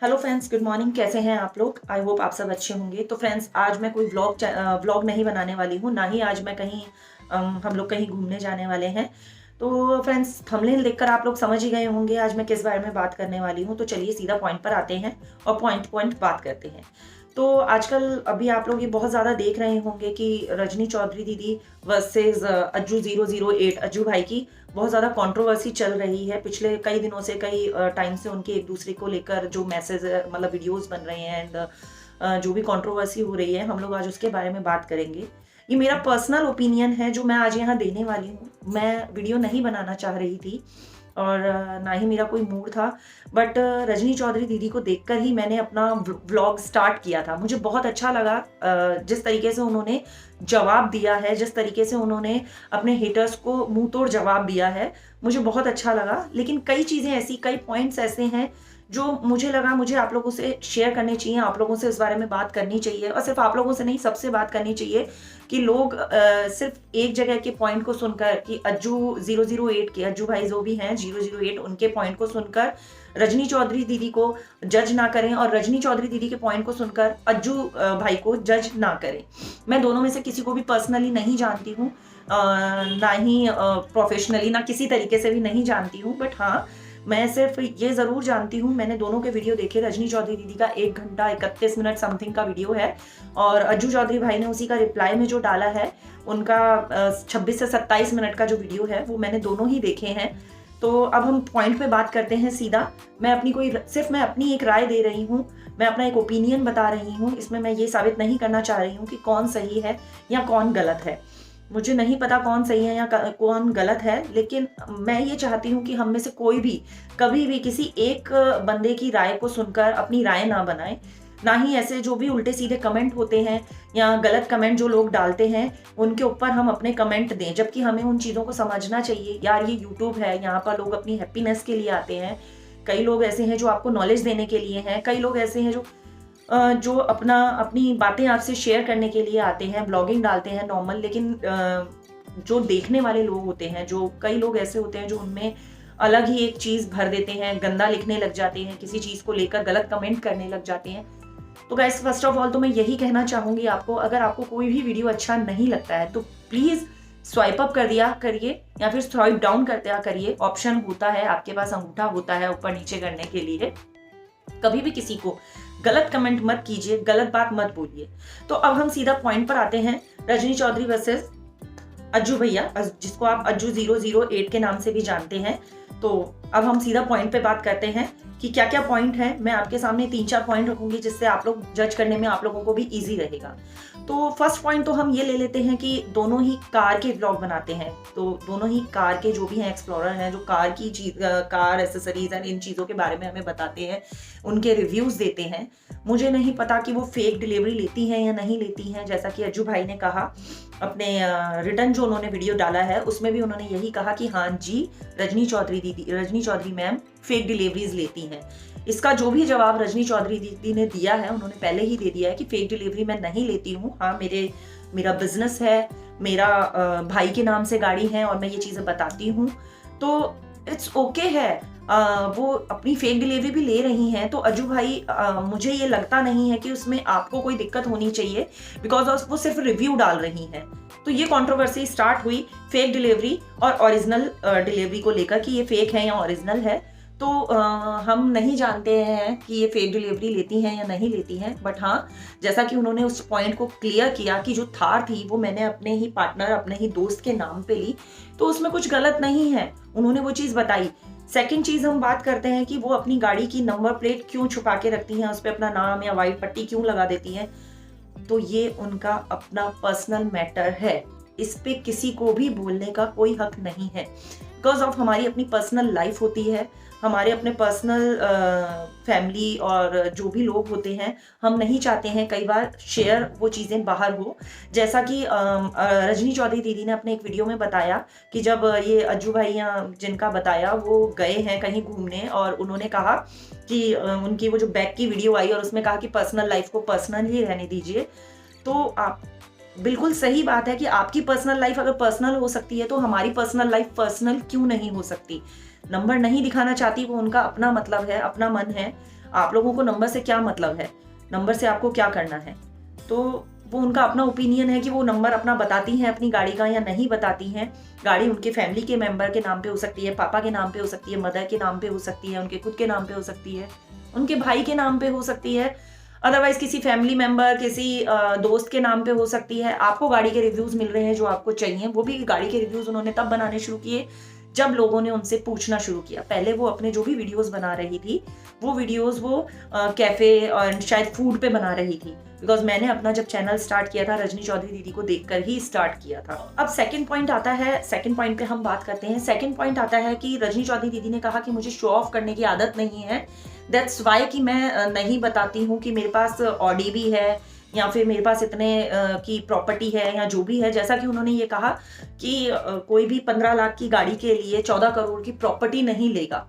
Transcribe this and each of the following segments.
Hello friends, good morning. कैसे हैं आप लोग? आई होप आप सब अच्छे होंगे। तो फ्रेंड्स, आज मैं कोई व्लॉग नहीं बनाने वाली हूँ, ना ही आज मैं कहीं हम लोग कहीं घूमने जाने वाले हैं। तो फ्रेंड्स, थंबनेल देखकर आप लोग समझ ही गए होंगे आज मैं किस बारे में बात करने वाली हूँ। तो चलिए सीधा पॉइंट पर आते हैं और पॉइंट पॉइंट बात करते हैं। तो आजकल अभी आप लोग ये बहुत ज़्यादा देख रहे होंगे कि रजनी चौधरी दीदी वर्सेस अज्जू 008 अज्जू भाई की बहुत ज़्यादा कंट्रोवर्सी चल रही है। पिछले कई दिनों से, कई टाइम से उनके एक दूसरे को लेकर जो मैसेज मतलब वीडियोस बन रहे हैं एंड जो भी कंट्रोवर्सी हो रही है, हम लोग आज उसके बारे में बात करेंगे। ये मेरा पर्सनल ओपिनियन है जो मैं आज यहाँ देने वाली हूँ। मैं वीडियो नहीं बनाना चाह रही थी और ना ही मेरा कोई मूड था, बट रजनी चौधरी दीदी को देखकर ही मैंने अपना व्लॉग स्टार्ट किया था। मुझे बहुत अच्छा लगा जिस तरीके से उन्होंने जवाब दिया है, जिस तरीके से उन्होंने अपने हेटर्स को मुंह तोड़ जवाब दिया है, मुझे बहुत अच्छा लगा। लेकिन कई चीज़ें ऐसी, कई पॉइंट्स ऐसे हैं जो मुझे लगा मुझे आप लोगों से शेयर करने चाहिए, आप लोगों से इस बारे में बात करनी चाहिए। और सिर्फ आप लोगों से नहीं, सबसे बात करनी चाहिए कि लोग सिर्फ एक जगह के पॉइंट को सुनकर कि अज्जू 008 के अज्जू भाई जो भी हैं 008 उनके पॉइंट को सुनकर रजनी चौधरी दीदी को जज ना करें और रजनी चौधरी दीदी के पॉइंट को सुनकर अज्जू भाई को जज ना करें। मैं दोनों में से किसी को भी पर्सनली नहीं जानती हूँ, ना ही प्रोफेशनली, ना किसी तरीके से भी नहीं जानती हूँ। बट हाँ, मैं सिर्फ ये ज़रूर जानती हूँ, मैंने दोनों के वीडियो देखे। रजनी चौधरी दीदी का 1 घंटा 31 मिनट समथिंग का वीडियो है और अज्जू चौधरी भाई ने उसी का रिप्लाई में जो डाला है, उनका 26 से 27 मिनट का जो वीडियो है वो मैंने दोनों ही देखे हैं। तो अब हम पॉइंट पे बात करते हैं सीधा। मैं अपनी एक राय दे रही हूँ, मैं अपना एक ओपिनियन बता रही हूँ। इसमें मैं ये साबित नहीं करना चाह रही हूँ कि कौन सही है या कौन गलत है। मुझे नहीं पता कौन सही है या कौन गलत है, लेकिन मैं ये चाहती हूँ कि हम में से कोई भी कभी भी किसी एक बंदे की राय को सुनकर अपनी राय ना बनाए। ना ही ऐसे जो भी उल्टे सीधे कमेंट होते हैं या गलत कमेंट जो लोग डालते हैं उनके ऊपर हम अपने कमेंट दें, जबकि हमें उन चीज़ों को समझना चाहिए। यार, ये यूट्यूब है, यहाँ पर लोग अपनी हैप्पीनेस के लिए आते हैं। कई लोग ऐसे हैं जो आपको नॉलेज देने के लिए हैं, कई लोग ऐसे हैं जो अपनी बातें आपसे शेयर करने के लिए आते हैं, ब्लॉगिंग डालते हैं नॉर्मल। लेकिन जो देखने वाले लोग होते हैं, जो कई लोग ऐसे होते हैं जो उनमें अलग ही एक चीज़ भर देते हैं, गंदा लिखने लग जाते हैं, किसी चीज़ को लेकर गलत कमेंट करने लग जाते हैं। तो गाइस, फर्स्ट ऑफ ऑल तो मैं यही कहना चाहूँगी आपको, अगर आपको कोई भी वीडियो अच्छा नहीं लगता है तो प्लीज़ स्वाइप अप कर दिया करिए या फिर स्वाइप डाउन कर दिया करिए। ऑप्शन होता है, आपके पास अंगूठा होता है ऊपर नीचे करने के लिए। कभी भी किसी को गलत कमेंट मत कीजिए, गलत बात मत बोलिए। तो अब हम सीधा पॉइंट पर आते हैं। रजनी चौधरी वर्सेस अज्जू भैया, जिसको आप अज्जू 008 के नाम से भी जानते हैं। तो अब हम सीधा पॉइंट पे बात करते हैं कि क्या क्या पॉइंट है। मैं आपके सामने 3-4 पॉइंट रखूंगी जिससे आप लोग जज करने में आप लोगों को भी इजी रहेगा। तो फर्स्ट पॉइंट तो हम ये ले लेते हैं कि दोनों ही कार के व्लॉग बनाते हैं। तो दोनों ही कार के जो भी हैं एक्सप्लोरर हैं, जो कार की कार एसेसरीज एंड इन चीज़ों के बारे में हमें बताते हैं, उनके रिव्यूज़ देते हैं। मुझे नहीं पता कि वो फेक डिलीवरी लेती हैं या नहीं लेती हैं। जैसा कि अज्जू भाई ने कहा अपने रिटर्न जो उन्होंने वीडियो डाला है उसमें भी उन्होंने यही कहा कि हाँ जी, Rajni Chaudhary ma'am fake deliveries लेती हैं। इसका जो भी जवाब रजनी चौधरी दीदी ने दिया है, उन्होंने पहले ही दे दिया है कि फेक डिलीवरी मैं नहीं लेती हूँ। हाँ, मेरा बिजनेस है, मेरा भाई के नाम से गाड़ी है और मैं ये चीज़ें बताती हूँ, तो इट्स ओके है। वो अपनी फेक डिलीवरी भी ले रही हैं। तो अज्जू भाई, मुझे ये लगता नहीं है कि उसमें आपको कोई दिक्कत होनी चाहिए, बिकॉज वो सिर्फ रिव्यू डाल रही हैं। तो ये कंट्रोवर्सी स्टार्ट हुई फेक डिलीवरी और ओरिजिनल डिलीवरी को लेकर कि ये फेक है या ओरिजिनल है। तो हम नहीं जानते हैं कि ये फेक डिलीवरी लेती हैं या नहीं लेती हैं। बट हाँ, जैसा कि उन्होंने उस पॉइंट को क्लियर किया कि जो थार थी वो मैंने अपने ही पार्टनर, अपने ही दोस्त के नाम पे ली, तो उसमें कुछ गलत नहीं है। उन्होंने वो चीज़ बताई। सेकंड चीज़ हम बात करते हैं कि वो अपनी गाड़ी की नंबर प्लेट क्यों छुपा के रखती हैं, उस पर अपना नाम या वाइट पट्टी क्यों लगा देती हैं। तो ये उनका अपना पर्सनल मैटर है, इस पे किसी को भी बोलने का कोई हक नहीं है। बिकॉज ऑफ हमारी अपनी पर्सनल लाइफ होती है, हमारे अपने पर्सनल फैमिली और जो भी लोग होते हैं, हम नहीं चाहते हैं कई बार शेयर वो चीज़ें बाहर हो। जैसा कि रजनी चौधरी दीदी ने अपने एक वीडियो में बताया कि जब ये अज्जू भाई जिनका बताया वो गए हैं कहीं घूमने और उन्होंने कहा कि उनकी वो जो बैक की वीडियो आई और उसमें कहा कि पर्सनल लाइफ को पर्सनल ही रहने दीजिए। तो आप बिल्कुल सही बात है कि आपकी पर्सनल लाइफ अगर पर्सनल हो सकती है तो हमारी पर्सनल लाइफ पर्सनल क्यों नहीं हो सकती। नंबर नहीं दिखाना चाहती, वो उनका अपना मतलब है, अपना मन है। आप लोगों को नंबर से क्या मतलब है, नंबर से आपको क्या करना है। तो वो उनका अपना ओपिनियन है कि वो नंबर अपना बताती हैं अपनी गाड़ी का या नहीं बताती हैं। गाड़ी उनके फैमिली के मेंबर के नाम पे हो सकती है, पापा के नाम पे हो सकती है, मदर के नाम पे हो सकती है, उनके खुद के नाम पे हो सकती है, उनके भाई के नाम पे हो सकती है, अदरवाइज किसी फैमिली मेंबर, किसी दोस्त के नाम पे हो सकती है। आपको गाड़ी के रिव्यूज मिल रहे हैं जो आपको चाहिए। वो भी गाड़ी के रिव्यूज उन्होंने तब बनाने शुरू किए जब लोगों ने उनसे पूछना शुरू किया। पहले वो अपने जो भी वीडियोस बना रही थी वो वीडियोस वो कैफे और शायद फूड पे बना रही थी, बिकॉज मैंने अपना जब चैनल स्टार्ट किया था रजनी चौधरी दीदी को देखकर ही स्टार्ट किया था। अब सेकंड पॉइंट आता है, सेकंड पॉइंट पे हम बात करते हैं। सेकंड पॉइंट आता है कि रजनी चौधरी दीदी ने कहा कि मुझे शो ऑफ करने की आदत नहीं है, दैट्स वाई कि मैं नहीं बताती हूँ कि मेरे पास ऑडी भी है या फिर मेरे पास इतने की प्रॉपर्टी है या जो भी है। जैसा कि उन्होंने ये कहा कि कोई भी 15 लाख की गाड़ी के लिए 14 करोड़ की प्रॉपर्टी नहीं लेगा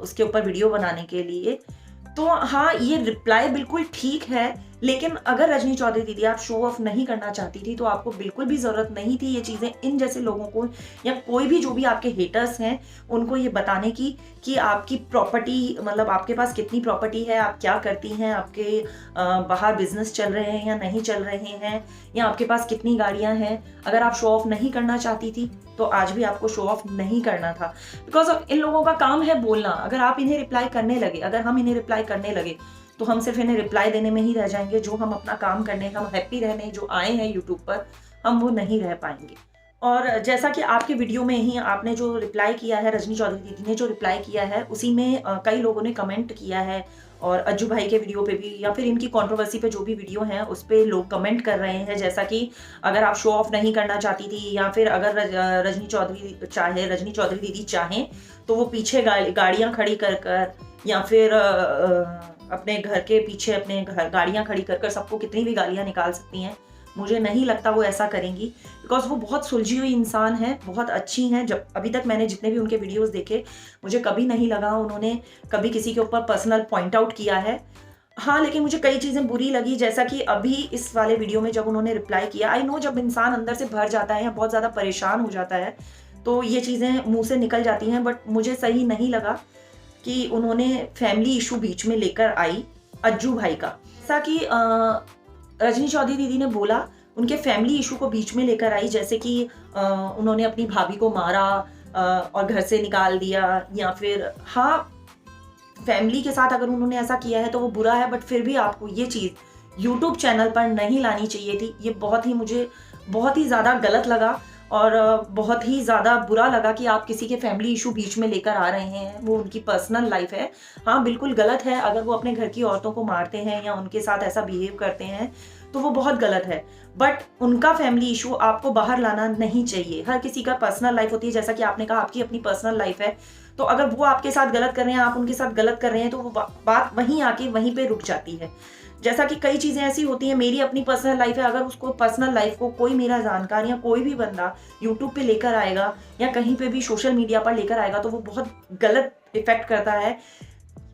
उसके ऊपर वीडियो बनाने के लिए। तो हाँ, ये रिप्लाई बिल्कुल ठीक है, लेकिन अगर रजनी चौधरी दीदी आप शो ऑफ नहीं करना चाहती थी तो आपको बिल्कुल भी ज़रूरत नहीं थी ये चीज़ें इन जैसे लोगों को या कोई भी जो भी आपके हेटर्स हैं उनको ये बताने की कि आपकी प्रॉपर्टी, मतलब आपके पास कितनी प्रॉपर्टी है, आप क्या करती हैं, आपके बाहर बिजनेस चल रहे हैं या नहीं चल रहे हैं, या आपके पास कितनी गाड़ियां हैं। अगर आप शो ऑफ नहीं करना चाहती थी तो आज भी आपको शो ऑफ नहीं करना था, बिकॉज इन लोगों का काम है बोलना। अगर आप इन्हें रिप्लाई करने लगे, अगर हम इन्हें रिप्लाई करने लगे तो हम सिर्फ इन्हें रिप्लाई देने में ही रह जाएंगे। जो हम अपना काम करने, हम हैप्पी रहने जो आए हैं यूट्यूब पर, हम वो नहीं रह पाएंगे। और जैसा कि आपके वीडियो में ही आपने जो रिप्लाई किया है, रजनी चौधरी दीदी ने जो रिप्लाई किया है उसी में कई लोगों ने कमेंट किया है, और अज्जू भाई के वीडियो पे भी या फिर इनकी कंट्रोवर्सी पे जो भी वीडियो है उस पे लोग कमेंट कर रहे हैं। जैसा कि अगर आप शो ऑफ नहीं करना चाहती थी या फिर अगर रजनी चौधरी दीदी चाहें तो वो पीछे गाड़ियाँ खड़ी कर कर या फिर अपने घर के पीछे अपने घर गाड़ियाँ खड़ी कर कर सबको कितनी भी गालियाँ निकाल सकती हैं। मुझे नहीं लगता वो ऐसा करेंगी, बिकॉज वो बहुत सुलझी हुई इंसान है, बहुत अच्छी हैं। जब अभी तक मैंने जितने भी उनके वीडियोस देखे, मुझे कभी नहीं लगा उन्होंने कभी किसी के ऊपर पर्सनल पॉइंट आउट किया है। हाँ, लेकिन मुझे कई चीज़ें बुरी लगी, जैसा कि अभी इस वाले वीडियो में जब उन्होंने रिप्लाई किया। आई नो जब इंसान अंदर से भर जाता है या बहुत ज़्यादा परेशान हो जाता है तो ये चीज़ें मुँह से निकल जाती हैं, बट मुझे सही नहीं लगा कि उन्होंने फैमिली इशू बीच में लेकर आई अज्जू भाई का। जैसा कि रजनी चौधरी दीदी ने बोला, उनके फैमिली इशू को बीच में लेकर आई, जैसे कि उन्होंने अपनी भाभी को मारा और घर से निकाल दिया, या फिर हाँ, फैमिली के साथ अगर उन्होंने ऐसा किया है तो वो बुरा है, बट फिर भी आपको ये चीज़ यूट्यूब चैनल पर नहीं लानी चाहिए थी। ये मुझे बहुत ही ज़्यादा गलत लगा और बहुत ही ज़्यादा बुरा लगा कि आप किसी के फैमिली इशू बीच में लेकर आ रहे हैं। वो उनकी पर्सनल लाइफ है। हाँ, बिल्कुल गलत है अगर वो अपने घर की औरतों को मारते हैं या उनके साथ ऐसा बिहेव करते हैं तो वो बहुत गलत है, बट उनका फैमिली इशू आपको बाहर लाना नहीं चाहिए। हर किसी का पर्सनल लाइफ होती है, जैसा कि आपने कहा आपकी अपनी पर्सनल लाइफ है, तो अगर वो आपके साथ गलत कर रहे हैं, आप उनके साथ गलत कर रहे हैं, तो वो बात वहीं आके वहीं पे रुक जाती है। जैसा कि कई चीज़ें ऐसी होती हैं, मेरी अपनी पर्सनल लाइफ है, अगर उसको पर्सनल लाइफ को कोई मेरा जानकार या कोई भी बंदा यूट्यूब पे लेकर आएगा या कहीं पे भी सोशल मीडिया पर लेकर आएगा तो वो बहुत गलत इफेक्ट करता है।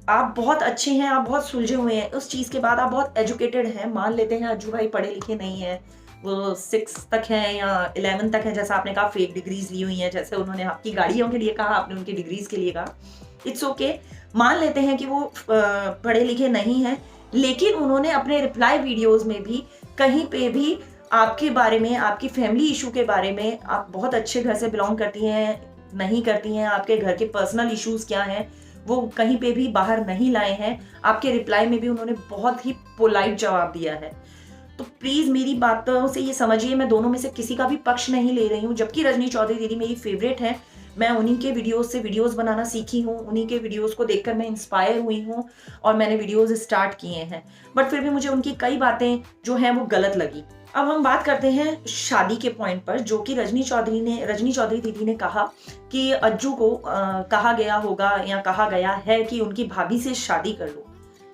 आप बहुत अच्छे हैं, आप बहुत सुलझे हुए हैं, उस चीज़ के बाद आप बहुत एजुकेटेड हैं। मान लेते हैं अज्जू भाई पढ़े लिखे नहीं हैं, वो 6 तक हैं या 11 तक हैं, जैसा आपने कहा फेक डिग्रीज ली हुई हैं, जैसे उन्होंने आपकी गाड़ियों के लिए कहा, आपने उनकी डिग्रीज के लिए कहा। इट्स ओके, मान लेते हैं कि वो पढ़े लिखे नहीं हैं, लेकिन उन्होंने अपने रिप्लाई वीडियोज़ में भी कहीं पे भी आपके बारे में, आपकी फैमिली इशू के बारे में, आप बहुत अच्छे घर से बिलोंग करती हैं नहीं करती हैं, आपके घर के पर्सनल इश्यूज़ क्या हैं, वो कहीं पे भी बाहर नहीं लाए हैं। आपके रिप्लाई में भी उन्होंने बहुत ही पोलाइट जवाब दिया है। तो प्लीज़ मेरी बातों से ये समझिए, मैं दोनों में से किसी का भी पक्ष नहीं ले रही हूँ। जबकि रजनी चौधरी दीदी मेरी फेवरेट है, मैं उन्हीं के वीडियोस से वीडियोस बनाना सीखी हूँ, उन्हीं के वीडियोस को देखकर मैं इंस्पायर हुई हूँ और मैंने वीडियोस स्टार्ट किए हैं, बट फिर भी मुझे उनकी कई बातें जो हैं वो गलत लगी। अब हम बात करते हैं शादी के पॉइंट पर, जो कि रजनी चौधरी दीदी ने कहा कि अज्जू को कहा गया होगा या कहा गया है कि उनकी भाभी से शादी कर लो।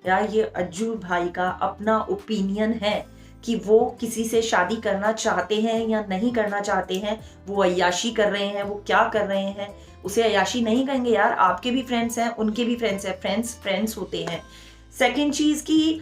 यार, ये अज्जू भाई का अपना ओपिनियन है कि वो किसी से शादी करना चाहते हैं या नहीं करना चाहते हैं, वो अय्याशी कर रहे हैं, वो क्या कर रहे हैं, उसे अय्याशी नहीं कहेंगे यार। आपके भी फ्रेंड्स हैं, उनके भी फ्रेंड्स हैं, फ्रेंड्स होते हैं। सेकंड चीज़ की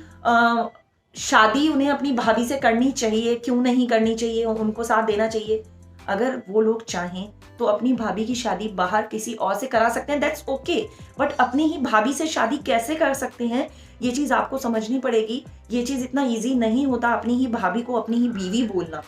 शादी उन्हें अपनी भाभी से करनी चाहिए, क्यों नहीं करनी चाहिए, उनको साथ देना चाहिए। अगर वो लोग चाहें तो अपनी भाभी की शादी बाहर किसी और से करा सकते हैं, दैट्स ओके। बट अपनी ही भाभी से शादी कैसे कर सकते हैं, ये चीज आपको समझनी पड़ेगी। ये चीज इतना ईजी नहीं होता, अपनी ही भाभी को अपनी ही बीवी बोलना।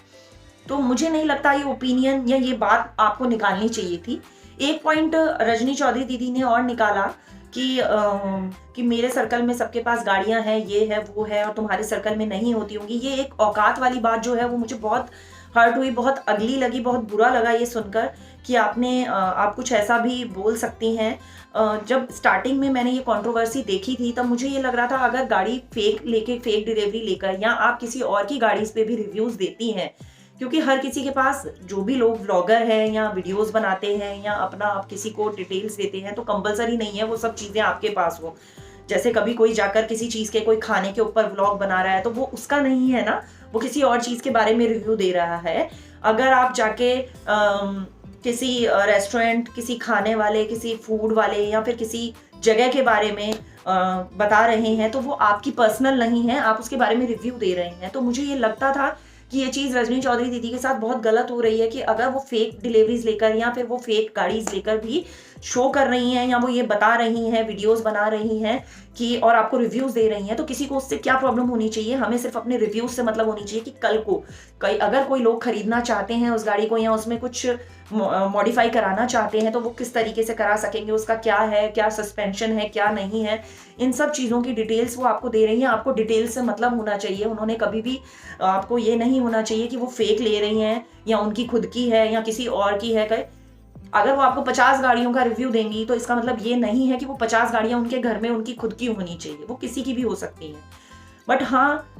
तो मुझे नहीं लगता ये ओपिनियन या ये बात आपको निकालनी चाहिए थी। एक पॉइंट रजनी चौधरी दीदी ने और निकाला कि मेरे सर्कल में सबके पास गाड़ियां हैं, ये है वो है, और तुम्हारे सर्कल में नहीं होती होंगी। ये एक औकात वाली बात जो है वो मुझे बहुत हर्ट हुई, बहुत अगली लगी, बहुत बुरा लगा ये सुनकर कि आप कुछ ऐसा भी बोल सकती हैं। जब स्टार्टिंग में मैंने ये कंट्रोवर्सी देखी थी तब मुझे ये लग रहा था अगर गाड़ी फेक डिलीवरी लेकर या आप किसी और की गाड़ी पे भी रिव्यूज देती हैं, क्योंकि हर किसी के पास जो भी लोग व्लॉगर हैं या वीडियोस बनाते हैं या अपना आप किसी को डिटेल्स देते हैं, तो कंपलसरी नहीं है वो सब चीज़ें आपके पास हो। जैसे कभी कोई जाकर किसी चीज़ के कोई खाने के ऊपर व्लॉग बना रहा है तो वो उसका नहीं है ना, वो किसी और चीज़ के बारे में रिव्यू दे रहा है। अगर आप जाके किसी रेस्टोरेंट, किसी खाने वाले, किसी फूड वाले या फिर किसी जगह के बारे में बता रहे हैं तो वो आपकी पर्सनल नहीं है, आप उसके बारे में रिव्यू दे रहे हैं। तो मुझे ये लगता था कि ये चीज़ रजनी चौधरी दीदी के साथ बहुत गलत हो रही है कि अगर वो फेक डिलीवरीज लेकर या फिर वो फेक गाड़ीज लेकर भी शो कर रही हैं या वो ये बता रही हैं, वीडियोस बना रही हैं कि और आपको रिव्यूज दे रही हैं, तो किसी को उससे क्या प्रॉब्लम होनी चाहिए। हमें सिर्फ अपने रिव्यूज से मतलब होनी चाहिए कि कल को अगर कोई लोग खरीदना चाहते हैं उस गाड़ी को या उसमें कुछ मॉडिफाई कराना चाहते हैं तो वो किस तरीके से करा सकेंगे, उसका क्या है, क्या सस्पेंशन है, क्या नहीं है, इन सब चीज़ों की डिटेल्स वो आपको दे रही हैं। आपको डिटेल्स से मतलब होना चाहिए। उन्होंने कभी भी आपको ये नहीं होना चाहिए कि वो फेक ले रही हैं या उनकी खुद की है या किसी और की है। अगर वो आपको 50 गाड़ियों का रिव्यू देंगी तो इसका मतलब ये नहीं है कि वो 50 गाड़ियां उनके घर में उनकी खुद की होनी चाहिए, वो किसी की भी हो सकती हैं। बट हाँ,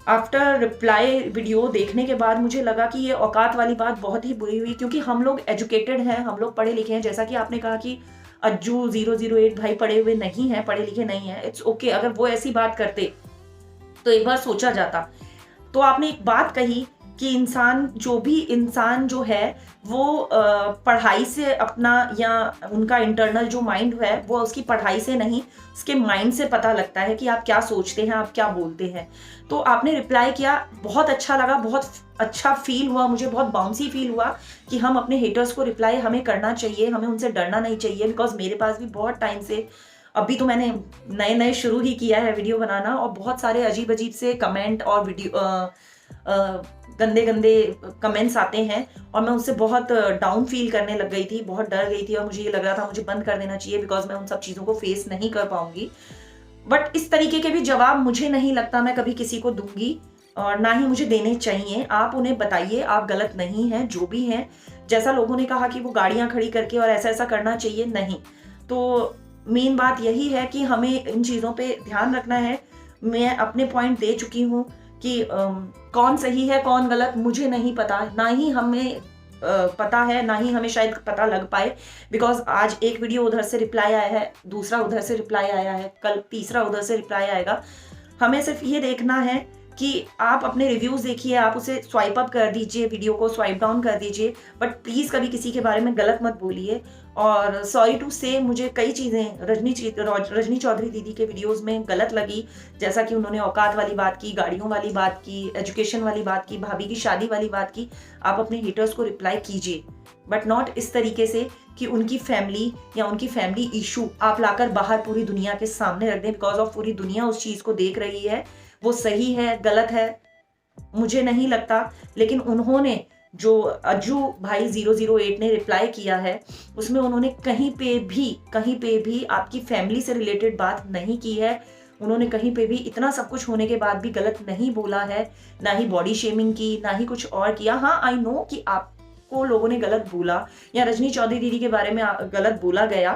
आफ्टर रिप्लाई वीडियो देखने के बाद मुझे लगा कि ये औकात वाली बात बहुत ही बुरी हुई, क्योंकि हम लोग एजुकेटेड हैं, हम लोग पढ़े लिखे हैं। जैसा कि आपने कहा कि अज्जू 008 भाई पढ़े हुए नहीं है, पढ़े लिखे नहीं है, इट्स ओके। अगर वो ऐसी बात करते तो एक बार सोचा जाता। तो आपने एक बात कही कि इंसान जो है वो पढ़ाई से अपना या उनका इंटरनल जो माइंड है वो उसकी पढ़ाई से नहीं, उसके माइंड से पता लगता है कि आप क्या सोचते हैं, आप क्या बोलते हैं। तो आपने रिप्लाई किया, बहुत अच्छा लगा, बहुत अच्छा फील हुआ, मुझे बहुत बाउंसी फील हुआ कि हम अपने हेटर्स को रिप्लाई हमें करना चाहिए, हमें उनसे डरना नहीं चाहिए। बिकॉज मेरे पास भी बहुत टाइम से, अभी तो मैंने नए शुरू ही किया है वीडियो बनाना, और बहुत सारे अजीब अजीब से कमेंट और वीडियो गंदे कमेंट्स आते हैं और मैं उससे बहुत डाउन फील करने लग गई थी, बहुत डर गई थी और मुझे ये लग रहा था मुझे बंद कर देना चाहिए, बिकॉज मैं उन सब चीज़ों को फेस नहीं कर पाऊंगी। बट इस तरीके के भी जवाब मुझे नहीं लगता मैं कभी किसी को दूंगी और ना ही मुझे देने चाहिए। आप उन्हें बताइए, आप गलत नहीं हैं, जो भी हैं। जैसा लोगों ने कहा कि वो गाड़ियां खड़ी करके और ऐसा करना चाहिए, नहीं। तो मेन बात यही है कि हमें इन चीज़ों पे ध्यान रखना है। मैं अपने पॉइंट दे चुकी हूँ कि कौन सही है कौन गलत मुझे नहीं पता, ना ही हमें पता है, ना ही हमें शायद पता लग पाए। बिकॉज आज एक वीडियो उधर से रिप्लाई आया है, दूसरा उधर से रिप्लाई आया है, कल तीसरा उधर से रिप्लाई आएगा। हमें सिर्फ ये देखना है कि आप अपने रिव्यूज देखिए, आप उसे स्वाइप अप कर दीजिए, वीडियो को स्वाइप डाउन कर दीजिए, बट प्लीज़ कभी किसी के बारे में गलत मत बोलिए। और सॉरी टू से, मुझे कई चीज़ें रजनी चौधरी दीदी के वीडियोस में गलत लगी, जैसा कि उन्होंने औकात वाली बात की, गाड़ियों वाली बात की, एजुकेशन वाली बात की, भाभी की शादी वाली बात की। आप अपने हेटर्स को रिप्लाई कीजिए, बट नॉट इस तरीके से कि उनकी फैमिली या उनकी फैमिली इशू आप लाकर बाहर पूरी दुनिया के सामने रख दें, बिकॉज ऑफ पूरी दुनिया उस चीज़ को देख रही है। वो सही है गलत है मुझे नहीं लगता, लेकिन उन्होंने जो अज्जू भाई 008 ने रिप्लाई किया है उसमें उन्होंने कहीं पे भी आपकी फैमिली से रिलेटेड बात नहीं की है। उन्होंने कहीं पे भी इतना सब कुछ होने के बाद भी गलत नहीं बोला है, ना ही बॉडी शेमिंग की, ना ही कुछ और किया। हाँ, आई नो कि आपको लोगों ने गलत बोला या रजनी चौधरी दीदी के बारे में गलत बोला गया,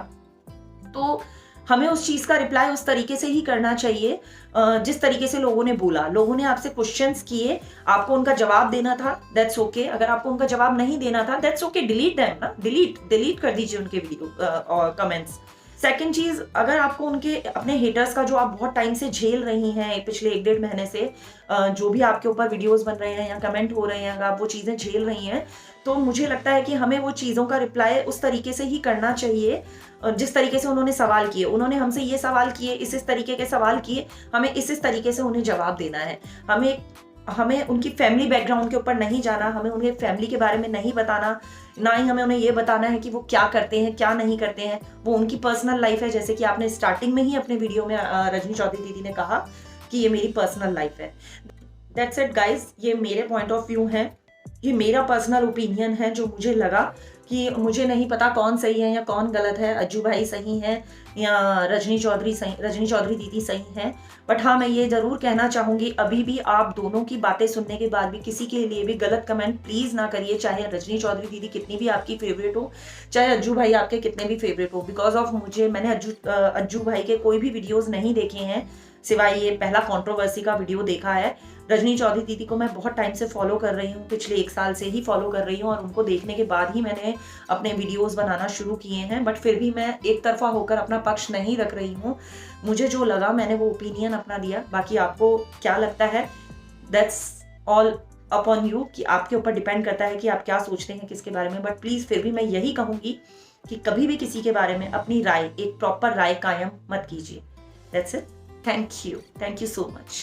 तो हमें उस चीज का रिप्लाई उस तरीके से ही करना चाहिए जिस तरीके से लोगों ने बोला। लोगों ने आपसे क्वेश्चंस किए, आपको उनका जवाब देना था, दैट्स ओके। अगर आपको उनका जवाब नहीं देना था, दैट्स ओके, डिलीट देम ना, डिलीट कर दीजिए उनके वीडियो और कमेंट्स। सेकंड चीज, अगर आपको उनके अपने हेटर्स का जो आप बहुत टाइम से झेल रही हैं, पिछले 1-1.5 महीने से जो भी आपके ऊपर वीडियोस बन रहे हैं या कमेंट हो रहे हैं, अगर आप वो चीजें झेल रही हैं, तो मुझे लगता है कि हमें वो चीज़ों का रिप्लाई उस तरीके से ही करना चाहिए जिस तरीके से उन्होंने सवाल किए। उन्होंने हमसे ये सवाल किए, इस तरीके के सवाल किए, हमें इस तरीके से उन्हें जवाब देना है। हमें उनकी फैमिली बैकग्राउंड के ऊपर नहीं जाना, हमें उनके फैमिली के बारे में नहीं बताना, ना ही हमें उन्हें ये बताना है कि वो क्या करते हैं क्या नहीं करते हैं। वो उनकी पर्सनल लाइफ है, जैसे कि आपने स्टार्टिंग में ही अपने वीडियो में रजनी चौधरी दीदी ने कहा कि ये मेरी पर्सनल लाइफ है। दैट्स इट गाइज, ये मेरे पॉइंट ऑफ व्यू है, ये मेरा पर्सनल ओपिनियन है जो मुझे लगा कि मुझे नहीं पता कौन सही है या कौन गलत है, अज्जू भाई सही है या रजनी चौधरी दीदी सही हैं। बट हाँ, मैं ये ज़रूर कहना चाहूँगी, अभी भी आप दोनों की बातें सुनने के बाद भी किसी के लिए भी गलत कमेंट प्लीज़ ना करिए, चाहे रजनी चौधरी दीदी कितनी भी आपकी फेवरेट हो, चाहे अज्जू भाई आपके कितने भी फेवरेट हो। बिकॉज ऑफ मैंने अज्जू भाई के कोई भी वीडियोज़ नहीं देखे हैं, सिवाय ये पहला कंट्रोवर्सी का वीडियो देखा है। रजनी चौधरी दीदी को मैं बहुत टाइम से फॉलो कर रही हूँ, पिछले 1 साल से ही फॉलो कर रही हूँ, और उनको देखने के बाद ही मैंने अपने वीडियोस बनाना शुरू किए हैं। बट फिर भी मैं एक तरफा होकर अपना पक्ष नहीं रख रही हूँ, मुझे जो लगा मैंने वो ओपिनियन अपना दिया। बाकी आपको क्या लगता है, दैट्स ऑल अपॉन यू, कि आपके ऊपर डिपेंड करता है कि आप क्या सोचते हैं किसके बारे में। बट प्लीज़ फिर भी मैं यही कहूँगी कि कभी भी किसी के बारे में अपनी राय, एक प्रॉपर राय कायम मत कीजिए। That's it, thank you so much.